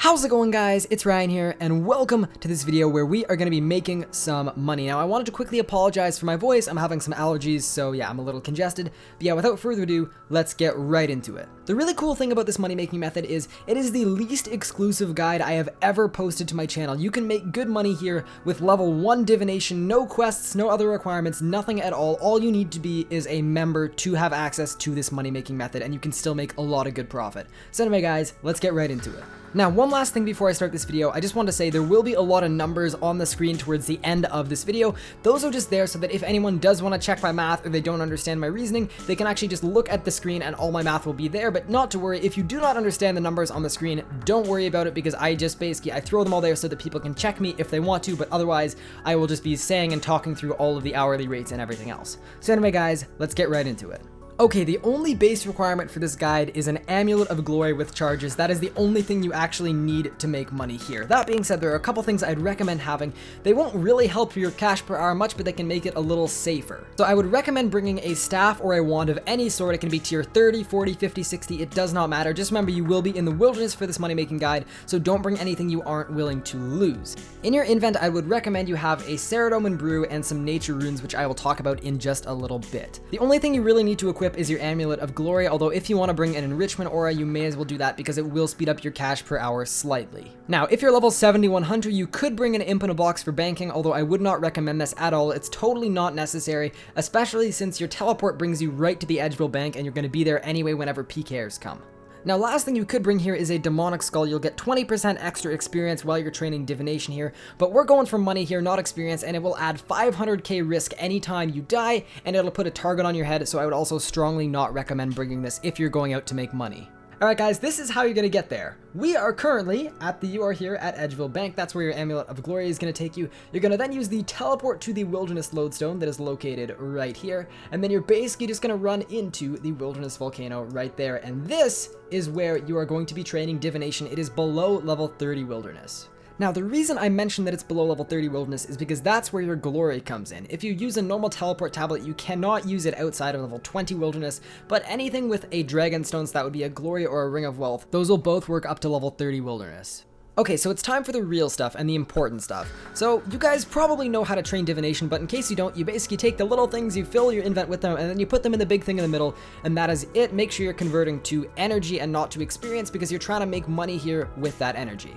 How's it going, guys? It's Ryan here, and welcome to this video where we are going to be making some money. Now, I wanted to quickly apologize for my voice. I'm having some allergies, so yeah, I'm a little congested. But yeah, without further ado, let's get right into it. The really cool thing about this money-making method is it is the least exclusive guide I have ever posted to my channel. You can make good money here with level 1 divination, no quests, no other requirements, nothing at all. All you need to be is a member to have access to this money-making method, and you can still make a lot of good profit. So anyway, guys, let's get right into it. Now, one last thing before I start this video, I just want to say there will be a lot of numbers on the screen towards the end of this video. Those are just there so that if anyone does want to check my math or they don't understand my reasoning, they can actually just look at the screen and all my math will be there. But not to worry, if you do not understand the numbers on the screen, don't worry about it, because I just basically, I throw them all there so that people can check me if they want to, but otherwise I will just be saying and talking through all of the hourly rates and everything else. So anyway, guys, let's get right into it. Okay, the only base requirement for this guide is an Amulet of Glory with charges. That is the only thing you actually need to make money here. That being said, there are a couple things I'd recommend having. They won't really help your cash per hour much, but they can make it a little safer. So I would recommend bringing a staff or a wand of any sort. It can be tier 30, 40, 50, 60, it does not matter. Just remember, you will be in the wilderness for this money-making guide, so don't bring anything you aren't willing to lose. In your invent, I would recommend you have a Citadel and brew and some nature runes, which I will talk about in just a little bit. The only thing you really need to equip is your Amulet of Glory, although if you want to bring an enrichment aura, you may as well do that because it will speed up your cash per hour slightly. Now, if you're level 7100, you could bring an imp in a box for banking, although I would not recommend this at all. It's totally not necessary, especially since your teleport brings you right to the Edgeville Bank and you're going to be there anyway whenever Pkers come. Now, last thing you could bring here is a demonic skull. You'll get 20% extra experience while you're training divination here, but we're going for money here, not experience, and it will add 500k risk anytime you die, and it'll put a target on your head, so I would also strongly not recommend bringing this if you're going out to make money. Alright guys, this is how you're going to get there. We are currently you are here at Edgeville Bank. That's where your Amulet of Glory is going to take you. You're going to then use the teleport to the Wilderness Lodestone that is located right here. And then you're basically just going to run into the Wilderness Volcano right there. And this is where you are going to be training divination. It is below level 30 Wilderness. Now, the reason I mentioned that it's below level 30 Wilderness is because that's where your glory comes in. If you use a normal teleport tablet, you cannot use it outside of level 20 Wilderness, but anything with a Dragonstone, so that would be a glory or a Ring of Wealth, those will both work up to level 30 Wilderness. Okay, so it's time for the real stuff and the important stuff. So you guys probably know how to train divination, but in case you don't, you basically take the little things, you fill your invent with them, and then you put them in the big thing in the middle, and that is it. Make sure you're converting to energy and not to experience, because you're trying to make money here with that energy.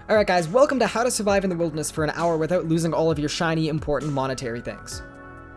Alright guys, welcome to how to survive in the wilderness for an hour without losing all of your shiny, important monetary things.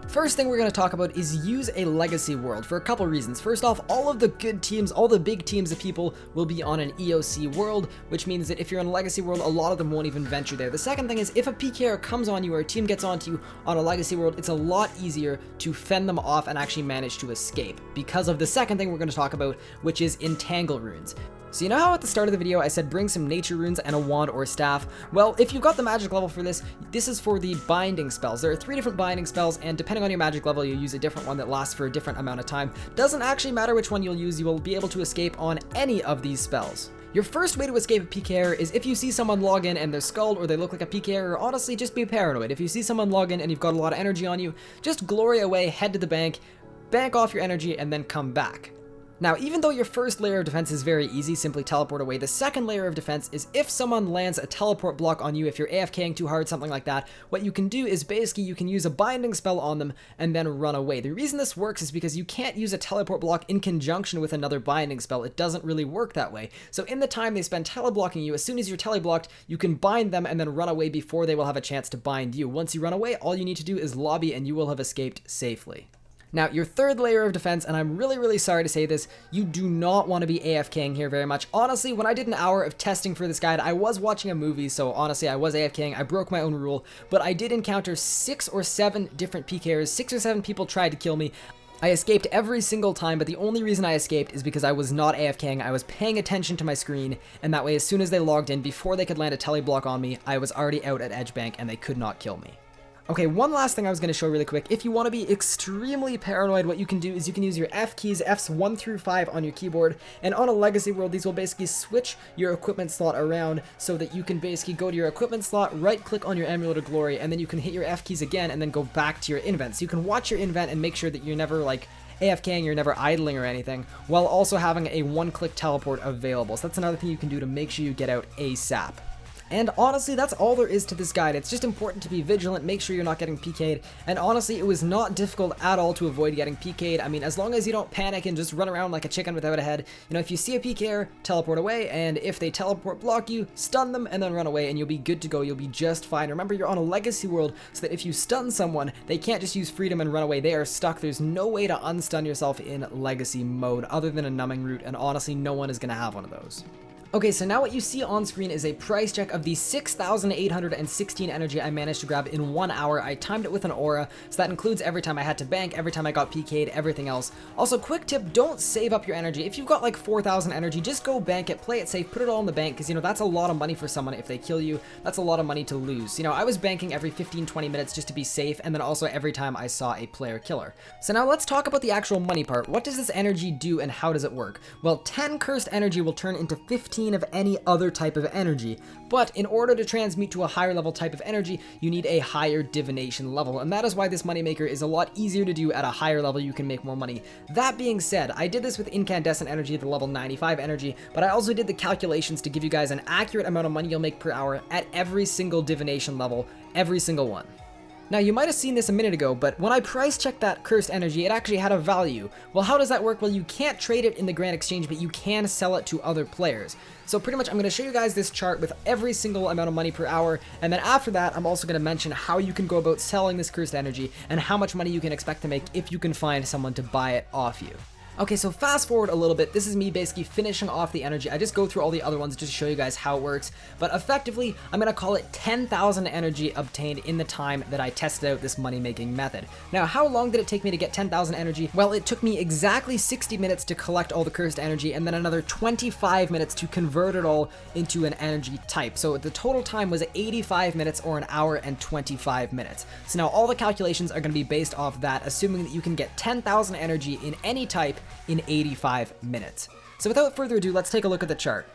First thing we're going to talk about is use a legacy world for a couple reasons. First off, all of the good teams, all the big teams of people will be on an EOC world, which means that if you're in a legacy world, a lot of them won't even venture there. The second thing is, if a Pker comes on you or a team gets onto you on a legacy world, it's a lot easier to fend them off and actually manage to escape because of the second thing we're going to talk about, which is entangle runes. So you know how at the start of the video I said bring some nature runes and a wand or staff? Well, if you've got the magic level for this, this is for the binding spells. There are 3 different binding spells, and depending on your magic level, you'll use a different one that lasts for a different amount of time. Doesn't actually matter which one you'll use, you will be able to escape on any of these spells. Your first way to escape a Pker is if you see someone log in and they're skulled or they look like a Pker, or honestly just be paranoid. If you see someone log in and you've got a lot of energy on you, just glory away, head to the bank, bank off your energy, and then come back. Now, even though your first layer of defense is very easy, simply teleport away, the second layer of defense is if someone lands a teleport block on you, if you're AFKing too hard, something like that, what you can do is basically you can use a binding spell on them and then run away. The reason this works is because you can't use a teleport block in conjunction with another binding spell. It doesn't really work that way. So in the time they spend teleblocking you, as soon as you're teleblocked, you can bind them and then run away before they will have a chance to bind you. Once you run away, all you need to do is lobby and you will have escaped safely. Now, your third layer of defense, and I'm really sorry to say this, you do not want to be AFKing here very much. Honestly, when I did an hour of testing for this guide, I was watching a movie, so honestly, I was AFKing, I broke my own rule, but I did encounter 6 or 7 different Pkers, 6 or 7 people tried to kill me. I escaped every single time, but the only reason I escaped is because I was not AFKing, I was paying attention to my screen, and that way as soon as they logged in, before they could land a teleblock on me, I was already out at Edgebank and they could not kill me. Okay, one last thing I was going to show really quick. If you want to be extremely paranoid, what you can do is you can use your F keys, Fs 1 through 5 on your keyboard, and on a legacy world, these will basically switch your equipment slot around so that you can basically go to your equipment slot, right-click on your Amulet of Glory, and then you can hit your F keys again and then go back to your invent. So you can watch your invent and make sure that you're never, like, AFKing, you're never idling or anything, while also having a one-click teleport available. So that's another thing you can do to make sure you get out ASAP. And honestly, that's all there is to this guide. It's just important to be vigilant, make sure you're not getting PK'd, and honestly, it was not difficult at all to avoid getting PK'd. I mean, as long as you don't panic and just run around like a chicken without a head, you know, if you see a Pker, teleport away, and if they teleport block you, stun them, and then run away, and you'll be good to go, you'll be just fine. Remember, you're on a legacy world, so that if you stun someone, they can't just use freedom and run away. They are stuck. There's no way to unstun yourself in legacy mode other than a numbing route, and honestly, no one is going to have one of those. Okay, so now what you see on screen is a price check of the 6,816 energy I managed to grab in 1 hour. I timed it with an aura, so that includes every time I had to bank, every time I got PK'd, everything else. Also, quick tip, don't save up your energy. If you've got like 4,000 energy, just go bank it, play it safe, put it all in the bank, because, you know, that's a lot of money for someone if they kill you. That's a lot of money to lose. You know, I was banking every 15-20 minutes just to be safe, and then also every time I saw a player killer. So now let's talk about the actual money part. What does this energy do and how does it work? Well, 10 cursed energy will turn into 15 of any other type of energy, but in order to transmute to a higher level type of energy, you need a higher divination level, and that is why this moneymaker is a lot easier to do. At a higher level, you can make more money. That being said, I did this with incandescent energy at the level 95 energy, but I also did the calculations to give you guys an accurate amount of money you'll make per hour at every single divination level, every single one. Now, you might have seen this a minute ago, but when I price checked that cursed energy, it actually had a value. Well, how does that work? Well, you can't trade it in the Grand Exchange, but you can sell it to other players. So pretty much I'm going to show you guys this chart with every single amount of money per hour, and then after that, I'm also going to mention how you can go about selling this cursed energy and how much money you can expect to make if you can find someone to buy it off you. Okay, so fast forward a little bit. This is me basically finishing off the energy. I just go through all the other ones just to show you guys how it works. But effectively, I'm going to call it 10,000 energy obtained in the time that I tested out this money-making method. Now, how long did it take me to get 10,000 energy? Well, it took me exactly 60 minutes to collect all the cursed energy, and then another 25 minutes to convert it all into an energy type. So the total time was 85 minutes or an hour and 25 minutes. So now all the calculations are going to be based off that, assuming that you can get 10,000 energy in any type in 85 minutes. So without further ado, let's take a look at the chart.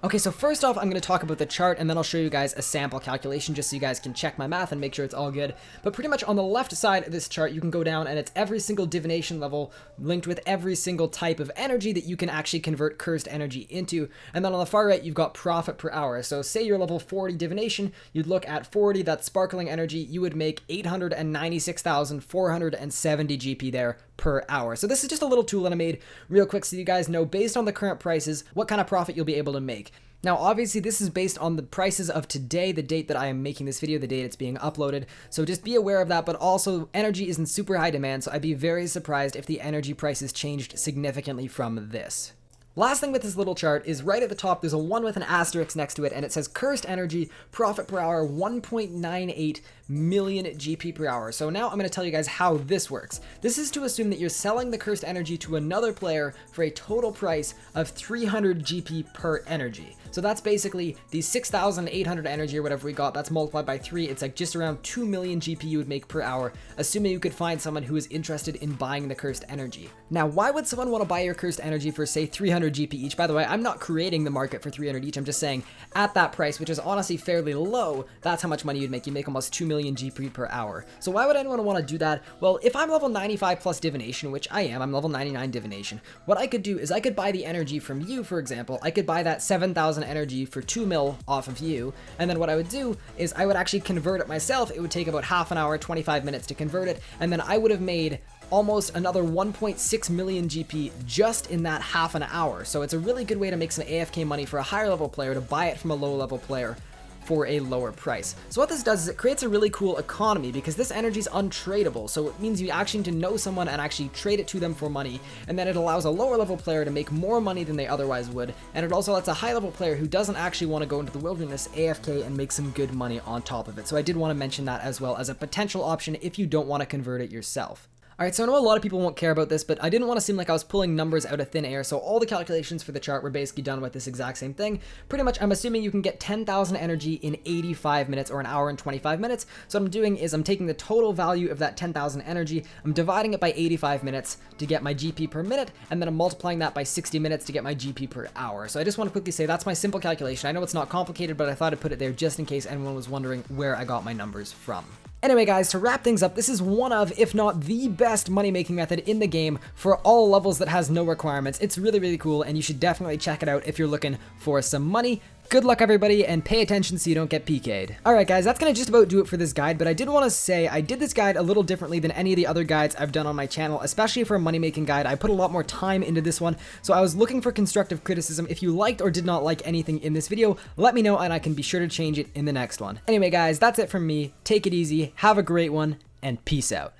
Okay, so first off, I'm going to talk about the chart, and then I'll show you guys a sample calculation just so you guys can check my math and make sure it's all good. But pretty much on the left side of this chart, you can go down and it's every single divination level linked with every single type of energy that you can actually convert cursed energy into. And then on the far right, you've got profit per hour. So say you're level 40 divination, you'd look at 40, that's sparkling energy, you would make 896,470 GP there per hour. So this is just a little tool that I made real quick so you guys know, based on the current prices, what kind of profit you'll be able to make. Now, obviously, this is based on the prices of today, the date that I am making this video, the date it's being uploaded. So just be aware of that, but also energy is in super high demand, so I'd be very surprised if the energy prices changed significantly from this. Last thing with this little chart is right at the top, there's a 1 with an asterisk next to it, and it says cursed energy, profit per hour, 1.98 million GP per hour. So now I'm going to tell you guys how this works. This is to assume that you're selling the cursed energy to another player for a total price of 300 GP per energy. So that's basically the 6,800 energy or whatever we got, that's multiplied by 3, it's like just around 2 million GP you would make per hour, assuming you could find someone who is interested in buying the cursed energy. Now, why would someone want to buy your cursed energy for, say, 300 GP each? By the way, I'm not creating the market for 300 each, I'm just saying at that price, which is honestly fairly low, that's how much money you'd make. You make almost 2 million GP per hour. So why would anyone want to do that? Well, if I'm level 95 plus divination, which I am, I'm level 99 divination, what I could do is I could buy the energy from you, for example. I could buy that 7,000 energy for 2 mil off of you, and then what I would do is I would actually convert it myself. It would take about half an hour, 25 minutes to convert it, and then I would have made almost another 1.6 million GP just in that half an hour. So it's a really good way to make some AFK money for a higher level player to buy it from a low level player for a lower price. So what this does is it creates a really cool economy because this energy is untradeable. So it means you actually need to know someone and actually trade it to them for money, and then it allows a lower level player to make more money than they otherwise would, and it also lets a high level player who doesn't actually want to go into the wilderness AFK and make some good money on top of it. So I did want to mention that as well as a potential option if you don't want to convert it yourself. Alright, so I know a lot of people won't care about this, but I didn't want to seem like I was pulling numbers out of thin air, so all the calculations for the chart were basically done with this exact same thing. Pretty much, I'm assuming you can get 10,000 energy in 85 minutes or an hour and 25 minutes. So what I'm doing is I'm taking the total value of that 10,000 energy, I'm dividing it by 85 minutes to get my GP per minute, and then I'm multiplying that by 60 minutes to get my GP per hour. So I just want to quickly say that's my simple calculation. I know it's not complicated, but I thought I'd put it there just in case anyone was wondering where I got my numbers from. Anyway guys, to wrap things up, this is one of, if not the best money making method in the game for all levels that has no requirements. It's really, really cool, and you should definitely check it out if you're looking for some money. Good luck everybody, and pay attention so you don't get Pk'd. Alright guys, that's gonna just about do it for this guide, but I did want to say I did this guide a little differently than any of the other guides I've done on my channel, especially for a money making guide. I put a lot more time into this one, so I was looking for constructive criticism. If you liked or did not like anything in this video, let me know and I can be sure to change it in the next one. Anyway guys, that's it from me. Take it easy, have a great one, and peace out.